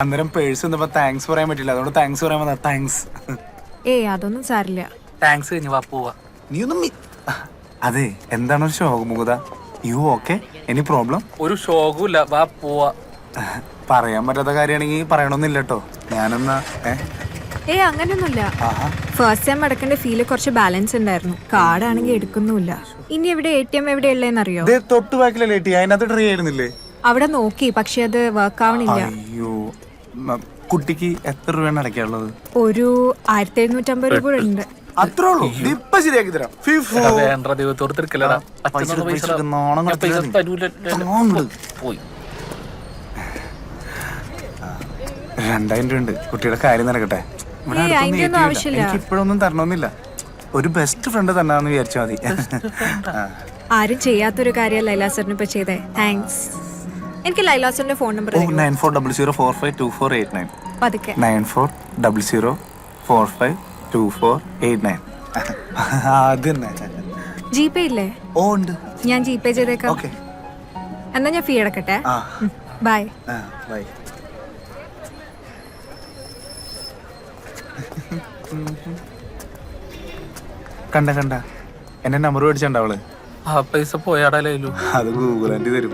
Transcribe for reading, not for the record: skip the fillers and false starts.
അന്നേരം പേഴ്സ് വന്നപ്പോ താങ്ക്സ് പറയാൻ പറ്റില്ല, അതുകൊണ്ട് താങ്ക്സ് പറയാൻ വന്ന താങ്ക്സ്. ഏയ് അതൊന്നും സാരില്ല. താങ്ക്സ് കഴിഞ്ഞ് വാ പോവാ. നീ ഒന്നും അതെ, എന്താണ് ഒരു ശോകമുഖത? You okay? Any problem? ഒരു ഷോകും ഇല്ല, വാ പോവാ. പറയാൻ പറ്റാത്ത കാര്യമാണെങ്കിൽ പറയണമെന്നില്ല കേട്ടോ. ഞാനെന്നാ ഏയ് അങ്ങനെയൊന്നുമില്ല. ഫസ്റ്റ് ടൈം അടക്കേണ്ട ഫീല് കുറച്ച് ബാലൻസ് ഉണ്ടായിരുന്നു. കാർഡാണെങ്കിൽ എടുക്കുന്നുമില്ല. ഇനി എവിടെ ATM എവിടെയുള്ളതെന്നറിയോ? തൊട്ട് ബാക്കിലല്ലേ അതിനകത്ത് ട്രൈ ആയിരുന്നില്ലേ? അവിടെ നോക്കി, പക്ഷെ അത് വർക്ക് ആവണില്ല. അയ്യോ, കുട്ടിക്ക് എത്ര രൂപയാണ് അടയ്ക്കാനുള്ളത്? ഒരു 1750 രൂപ ഉണ്ട്. അത്രേ ഉള്ളൂ? ഇപ്പൊ ശരിയാക്കി തരാം. വേണ്ട ദൈവത്തോട് തിരക്കല്ലടാ. പോയി 2000 രൂപ ഉണ്ട്. കുട്ടിയുടെ കാര്യം നടക്കട്ടെ. എനിക്ക് ഇപ്പോഴൊന്നും തരണമെന്നില്ല. ഒരു ബെസ്റ്റ് ഫ്രണ്ട് തന്നാന്ന് വിചാരിച്ചാ മതി. ആരും ചെയ്യാത്തൊരു കാര്യം ലൈലാസറിന് ഇപ്പൊ ചെയ്തേ. താങ്ക്സ്. എനിക്ക് ലൈലാസറിന്റെ ഫോൺ നമ്പർ 9400452489. പതുക്കെ 9400452489. അതന്നെ. ജിപേ ഇല്ലേ? ഓ ഉണ്ട്. ഞാൻ ജിപേ ചെയ്തേക്കാം. ഓക്കെ, എന്നാ ഞാൻ ഫീ അടക്കട്ടെ. ബൈ. ബൈ. കണ്ട എന്റെ നമ്പർ മേടിച്ചവള്. ആ പൈസ പോയാടാലു. അത് ഗൂഗിൾ ആൻറ്റി തരും.